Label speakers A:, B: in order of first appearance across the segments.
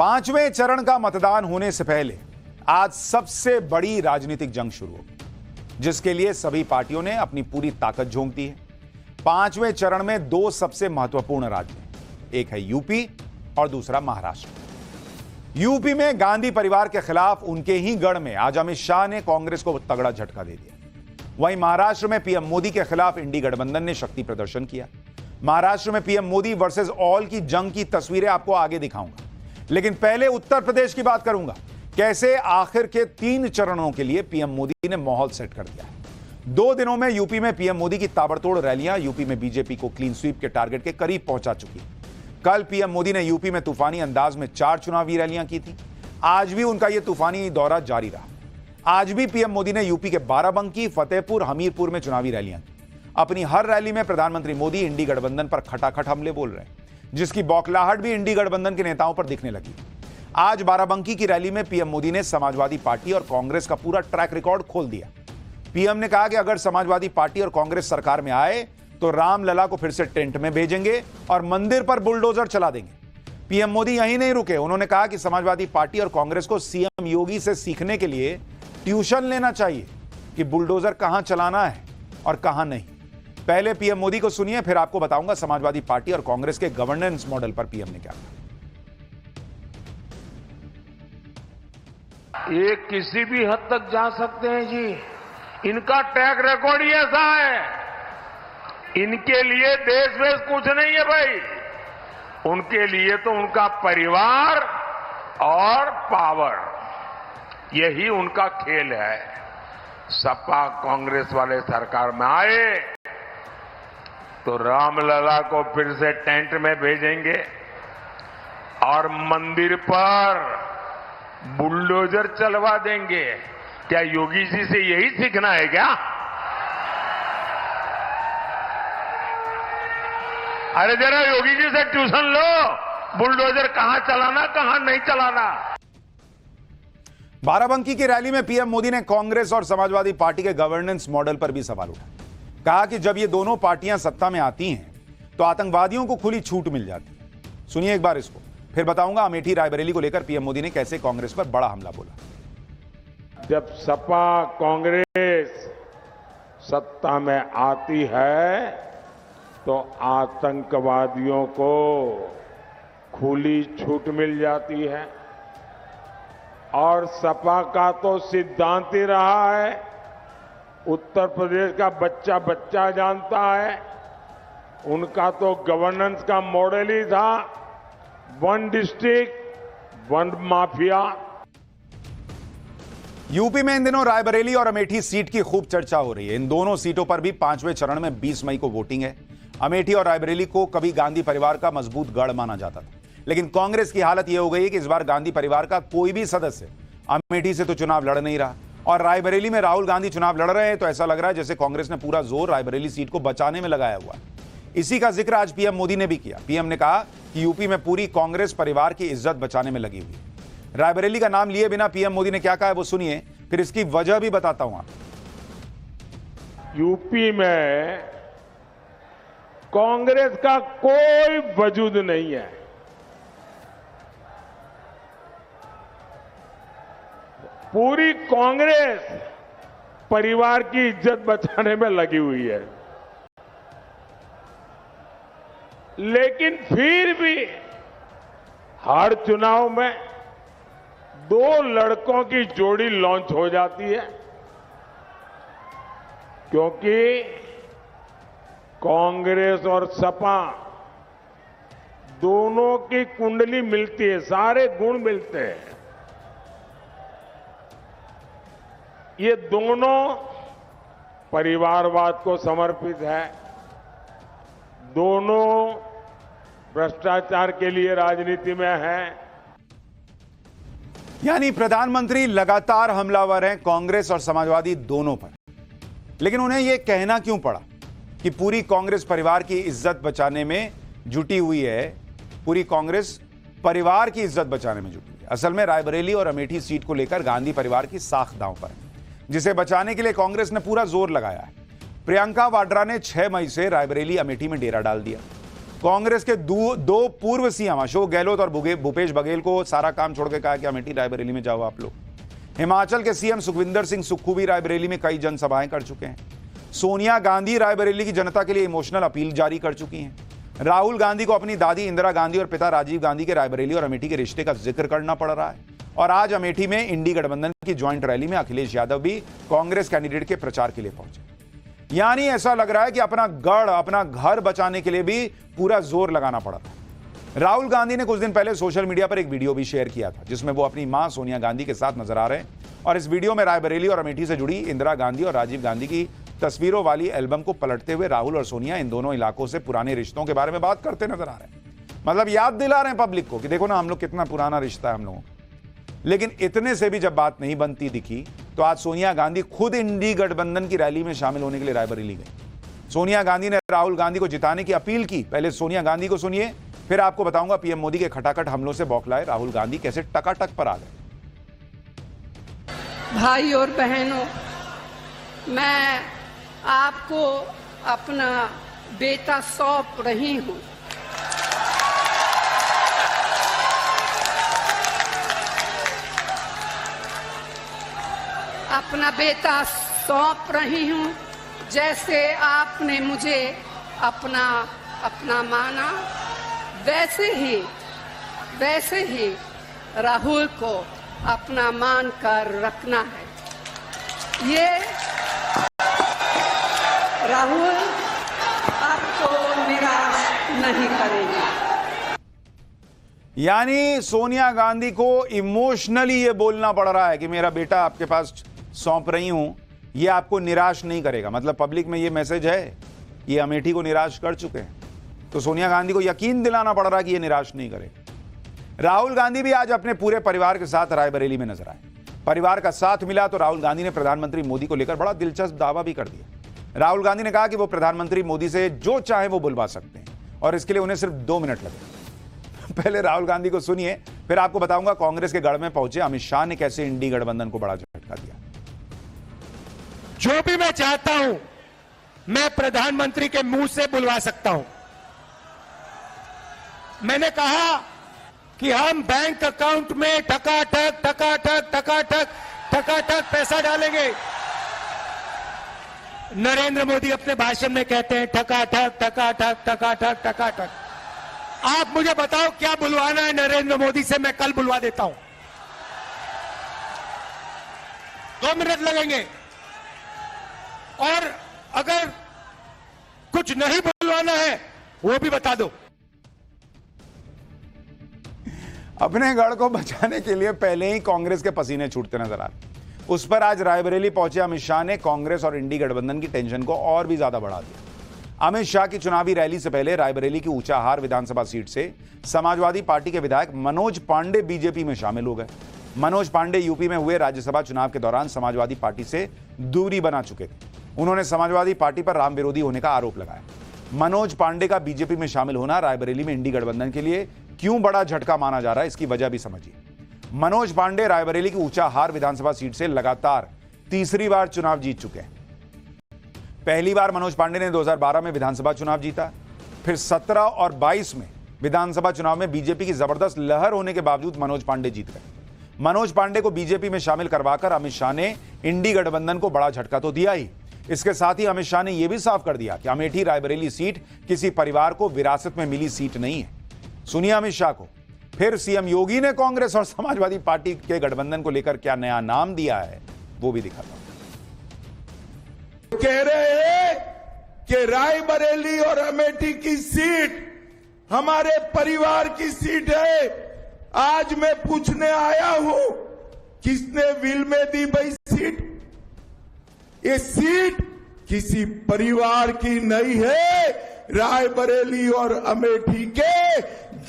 A: पांचवें चरण का मतदान होने से पहले आज सबसे बड़ी राजनीतिक जंग शुरू होगी, जिसके लिए सभी पार्टियों ने अपनी पूरी ताकत झोंक दी है। पांचवें चरण में दो सबसे महत्वपूर्ण राज्य हैं, एक है यूपी और दूसरा महाराष्ट्र। यूपी में गांधी परिवार के खिलाफ उनके ही गढ़ में आज अमित शाह ने कांग्रेस को तगड़ा झटका दे दिया। वहीं महाराष्ट्र में पीएम मोदी के खिलाफ इंडी गठबंधन ने शक्ति प्रदर्शन किया। महाराष्ट्र में पीएम मोदी वर्सेस ऑल की जंग की तस्वीरें आपको आगे दिखाऊंगा, लेकिन पहले उत्तर प्रदेश की बात करूंगा। कैसे आखिर के 3 चरणों के लिए पीएम मोदी ने माहौल सेट कर दिया है। 2 दिनों में यूपी में पीएम मोदी की ताबड़तोड़ रैलियां यूपी में बीजेपी को क्लीन स्वीप के टारगेट के करीब पहुंचा चुकी है। कल पीएम मोदी ने यूपी में तूफानी अंदाज में 4 चुनावी रैलियां की थी। आज भी उनका यह तूफानी दौरा जारी रहा। आज भी पीएम मोदी ने यूपी के बाराबंकी, फतेहपुर, हमीरपुर में चुनावी रैलियां की। अपनी हर रैली में प्रधानमंत्री मोदी इंडी गठबंधन पर खटाखट हमले बोल रहे हैं, जिसकी बौखलाहट भी इंडी गठबंधन के नेताओं पर दिखने लगी। आज बाराबंकी की रैली में पीएम मोदी ने समाजवादी पार्टी और कांग्रेस का पूरा ट्रैक रिकॉर्ड खोल दिया। पीएम ने कहा कि अगर समाजवादी पार्टी और कांग्रेस सरकार में आए तो रामलला को फिर से टेंट में भेजेंगे और मंदिर पर बुलडोजर चला देंगे। पीएम मोदी यहीं नहीं रुके, उन्होंने कहा कि समाजवादी पार्टी और कांग्रेस को सीएम योगी से सीखने के लिए ट्यूशन लेना चाहिए कि बुलडोजर कहां चलाना है और कहां नहीं। पहले पीएम मोदी को सुनिए, फिर आपको बताऊंगा समाजवादी पार्टी और कांग्रेस के गवर्नेंस मॉडल पर पीएम ने क्या कहा।
B: ये किसी भी हद तक जा सकते हैं जी, इनका ट्रैक रिकॉर्ड ही ऐसा है। इनके लिए देश वेश कुछ नहीं है भाई, उनके लिए तो उनका परिवार और पावर, यही उनका खेल है। सपा कांग्रेस वाले सरकार में आए तो रामलला को फिर से टेंट में भेजेंगे और मंदिर पर बुलडोजर चलवा देंगे। क्या योगी जी से यही सीखना है क्या? अरे जरा योगी जी से ट्यूशन लो, बुलडोजर कहां चलाना कहां नहीं चलाना।
A: बाराबंकी की रैली में पीएम मोदी ने कांग्रेस और समाजवादी पार्टी के गवर्नेंस मॉडल पर भी सवाल उठाया। कहा कि जब ये दोनों पार्टियां सत्ता में आती हैं तो आतंकवादियों को खुली छूट मिल जाती है। सुनिए एक बार इसको, फिर बताऊंगा अमेठी रायबरेली को लेकर पीएम मोदी ने कैसे कांग्रेस पर बड़ा हमला बोला।
B: जब सपा कांग्रेस सत्ता में आती है तो आतंकवादियों को खुली छूट मिल जाती है, और सपा का तो सिद्धांत ही रहा है, उत्तर प्रदेश का बच्चा बच्चा जानता है, उनका तो गवर्नेंस का मॉडल ही था, 1 डिस्ट्रिक्ट 1 माफिया।
A: यूपी में इन दिनों रायबरेली और अमेठी सीट की खूब चर्चा हो रही है। इन दोनों सीटों पर भी 5वें चरण में 20 मई को वोटिंग है। अमेठी और रायबरेली को कभी गांधी परिवार का मजबूत गढ़ माना जाता था, लेकिन कांग्रेस की हालत यह हो गई है कि इस बार गांधी परिवार का कोई भी सदस्य अमेठी से तो चुनाव लड़ नहीं रहा, और रायबरेली में राहुल गांधी चुनाव लड़ रहे हैं तो ऐसा लग रहा है जैसे कांग्रेस ने पूरा जोर रायबरेली सीट को बचाने में लगाया हुआ है। इसी का जिक्र आज पीएम मोदी ने भी किया। पीएम ने कहा कि यूपी में पूरी कांग्रेस परिवार की इज्जत बचाने में लगी हुई है। रायबरेली का नाम लिए बिना पीएम मोदी ने क्या कहा है वो सुनिए, फिर इसकी वजह भी बताता हूं आपको।
B: यूपी में कांग्रेस का कोई वजूद नहीं है। पूरी कांग्रेस परिवार की इज्जत बचाने में लगी हुई है, लेकिन फिर भी हर चुनाव में 2 लड़कों की जोड़ी लॉन्च हो जाती है, क्योंकि कांग्रेस और सपा दोनों की कुंडली मिलती है, सारे गुण मिलते हैं। ये दोनों परिवारवाद को समर्पित है, दोनों भ्रष्टाचार के लिए राजनीति में है।
A: यानी प्रधानमंत्री लगातार हमलावर हैं कांग्रेस और समाजवादी दोनों पर, लेकिन उन्हें यह कहना क्यों पड़ा कि पूरी कांग्रेस परिवार की इज्जत बचाने में जुटी हुई है, पूरी कांग्रेस परिवार की इज्जत बचाने में जुटी हुई है। असल में रायबरेली और अमेठी सीट को लेकर गांधी परिवार की साख दांव पर है, जिसे बचाने के लिए कांग्रेस ने पूरा जोर लगाया है। प्रियंका वाड्रा ने 6 मई से रायबरेली अमेठी में डेरा डाल दिया। कांग्रेस के दो पूर्व सीएम अशोक गहलोत और भूपेश बघेल को सारा काम छोड़ के कहा कि अमेठी रायबरेली में जाओ आप लोग। हिमाचल के सीएम सुखविंदर सिंह सुक्खू भी रायबरेली में कई जनसभाएं कर चुके हैं। सोनिया गांधी रायबरेली की जनता के लिए इमोशनल अपील जारी कर चुकी हैं। राहुल गांधी को अपनी दादी इंदिरा गांधी और पिता राजीव गांधी के रायबरेली और अमेठी के रिश्ते का जिक्र करना पड़ रहा है। और आज अमेठी में इंडी गठबंधन की ज्वाइंट रैली में अखिलेश यादव भी कांग्रेस कैंडिडेट के प्रचार के लिए पहुंचे। यानी ऐसा लग रहा है कि अपना गढ़, अपना घर बचाने के लिए भी पूरा जोर लगाना पड़ा था। राहुल गांधी ने कुछ दिन पहले सोशल मीडिया पर एक वीडियो भी शेयर किया था जिसमें वो अपनी मां सोनिया गांधी के साथ नजर आ रहे हैं। और इस वीडियो में रायबरेली और अमेठी से जुड़ी इंदिरा गांधी और राजीव गांधी की तस्वीरों वाली एल्बम को पलटते हुए राहुल और सोनिया इन दोनों इलाकों से पुराने रिश्तों के बारे में बात करते नजर आ रहे हैं। मतलब याद दिला रहे हैं पब्लिक को कि देखो ना, हम लोग कितना पुराना रिश्ता है हम लोगों का। लेकिन इतने से भी जब बात नहीं बनती दिखी तो आज सोनिया गांधी खुद इंडी गठबंधन की रैली में शामिल होने के लिए रायबरेली गई। सोनिया गांधी ने राहुल गांधी को जिताने की अपील की। पहले सोनिया गांधी को सुनिए, फिर आपको बताऊंगा पीएम मोदी के खटाखट हमलों से बौखलाए राहुल गांधी कैसे टकाटक पर आ गए।
C: भाई और बहनों, मैं आपको अपना बेटा सौंप रही हूं। अपना बेटा सौंप रही हूं, जैसे आपने मुझे अपना माना, वैसे ही राहुल को अपना मान कर रखना है। ये राहुल आपको निराश नहीं करेंगे।
A: यानी सोनिया गांधी को इमोशनली ये बोलना पड़ रहा है कि मेरा बेटा आपके पास सौंप रही हूं, ये आपको निराश नहीं करेगा। मतलब पब्लिक में ये मैसेज है, ये अमेठी को निराश कर चुके हैं, तो सोनिया गांधी को यकीन दिलाना पड़ रहा है कि ये निराश नहीं करेगा। राहुल गांधी भी आज अपने पूरे परिवार के साथ रायबरेली में नजर आए। परिवार का साथ मिला तो राहुल गांधी ने प्रधानमंत्री मोदी को लेकर बड़ा दिलचस्प दावा भी कर दिया। राहुल गांधी ने कहा कि वो प्रधानमंत्री मोदी से जो चाहे वो बुलवा सकते हैं और इसके लिए उन्हें सिर्फ 2 मिनट लगे। पहले राहुल गांधी को सुनिए, फिर आपको बताऊंगा कांग्रेस के गढ़ में पहुंचे अमित शाह ने कैसे इंडी गठबंधन को बड़ा झटका दिया।
D: जो भी मैं चाहता हूं मैं प्रधानमंत्री के मुंह से बुलवा सकता हूं। मैंने कहा कि हम बैंक अकाउंट में टकाटक पैसा डालेंगे। नरेंद्र मोदी अपने भाषण में कहते हैं टकाटक। आप मुझे बताओ क्या बुलवाना है नरेंद्र मोदी से, मैं कल बुलवा देता हूं। 2 मिनट लगेंगे। और अगर कुछ नहीं बुलवाना है वो भी बता दो।
A: अपने गढ़ को बचाने के लिए पहले ही कांग्रेस के पसीने छूटते नजर आ रहे, उस पर आज रायबरेली पहुंचे अमित शाह ने कांग्रेस और इंडी गठबंधन की टेंशन को और भी ज्यादा बढ़ा दिया। अमित शाह की चुनावी रैली से पहले रायबरेली की ऊंचाहार विधानसभा सीट से समाजवादी पार्टी के विधायक मनोज पांडे बीजेपी में शामिल हो गए। मनोज पांडे यूपी में हुए राज्यसभा चुनाव के दौरान समाजवादी पार्टी से दूरी बना चुके थे। उन्होंने समाजवादी पार्टी पर राम विरोधी होने का आरोप लगाया। मनोज पांडे का बीजेपी में शामिल होना रायबरेली में इंडी गठबंधन के लिए क्यों बड़ा झटका माना जा रहा है, इसकी वजह भी समझिए। मनोज पांडे रायबरेली की ऊंचाहार विधानसभा सीट से लगातार तीसरी बार चुनाव जीत चुके हैं। पहली बार मनोज पांडे ने 2012 में विधानसभा चुनाव जीता, फिर 17 और 22 में विधानसभा चुनाव में बीजेपी की जबरदस्त लहर होने के बावजूद मनोज पांडे जीत गए। मनोज पांडे को बीजेपी में शामिल करवाकर अमित शाह ने इंडी गठबंधन को बड़ा झटका तो दिया ही, इसके साथ ही अमित शाह ने यह भी साफ कर दिया कि अमेठी रायबरेली सीट किसी परिवार को विरासत में मिली सीट नहीं है। सुनिए अमित शाह को। फिर सीएम योगी ने कांग्रेस और समाजवादी पार्टी के गठबंधन को लेकर क्या नया नाम दिया है वो भी दिखाता हूं।
E: कह रहे हैं कि रायबरेली और अमेठी की सीट हमारे परिवार की सीट है। आज मैं पूछने आया हूं, किसने विल में दी भाई सीट? ये सीट किसी परिवार की नहीं है, रायबरेली और अमेठी के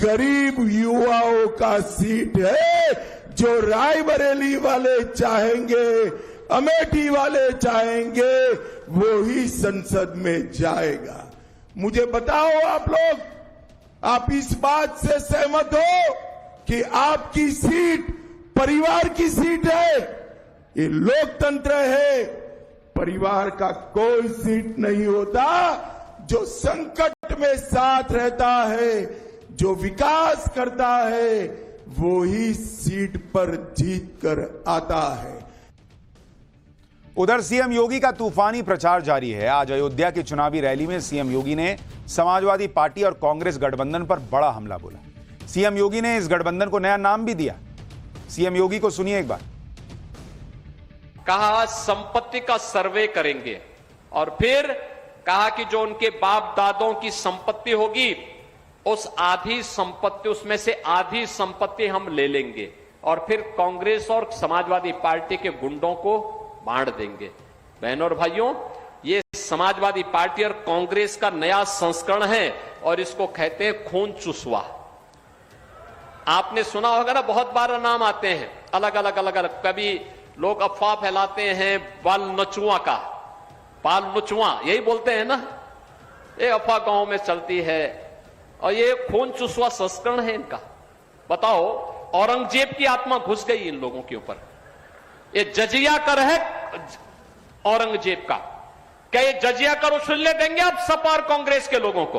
E: गरीब युवाओं का सीट है। जो रायबरेली वाले चाहेंगे, अमेठी वाले चाहेंगे, वो ही संसद में जाएगा। मुझे बताओ आप लोग, आप इस बात से सहमत हो कि आपकी सीट परिवार की सीट है? ये लोकतंत्र है। परिवार का कोई सीट नहीं होता जो संकट में साथ रहता है, जो विकास करता है, वो ही सीट पर जीत कर आता है।
A: उधर सीएम योगी का तूफानी प्रचार जारी है। आज अयोध्या की चुनावी रैली में सीएम योगी ने समाजवादी पार्टी और कांग्रेस गठबंधन पर बड़ा हमला बोला। सीएम योगी ने इस गठबंधन को नया नाम भी दिया। सीएम योगी को सुनिए एक बार।
F: कहा संपत्ति का सर्वे करेंगे और फिर कहा कि जो उनके बाप दादों की संपत्ति होगी उस आधी संपत्ति, उसमें से आधी संपत्ति हम ले लेंगे और फिर कांग्रेस और समाजवादी पार्टी के गुंडों को बांट देंगे। बहनों और भाइयों, ये समाजवादी पार्टी और कांग्रेस का नया संस्करण है और इसको कहते हैं खून चुसवा। आपने सुना होगा ना, बहुत बार नाम आते हैं अलग अलग। कभी लोग अफवाह फैलाते हैं बाल नचुआ का, बाल नुचुआ यही बोलते हैं ना, ये अफवाह गांव में चलती है और ये खून चुसवा संस्करण है इनका। बताओ, औरंगजेब की आत्मा घुस गई इन लोगों के ऊपर। ये जजिया कर है औरंगजेब का। क्या ये जजिया कर उछलने देंगे आप सपा और कांग्रेस के लोगों को?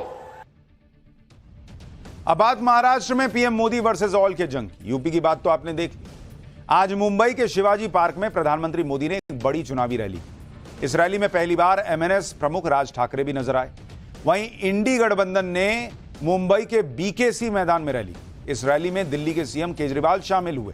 A: अब बात महाराष्ट्र में पीएम मोदी वर्सेस ऑल के जंग की। यूपी की बात तो आपने देख ली। आज मुंबई के शिवाजी पार्क में प्रधानमंत्री मोदी ने एक बड़ी चुनावी रैली की। इस रैली में पहली बार एमएनएस प्रमुख राज ठाकरे भी नजर आए। वहीं इंडी गठबंधन ने मुंबई के बीकेसी मैदान में रैली। इस रैली में दिल्ली के सीएम केजरीवाल शामिल हुए।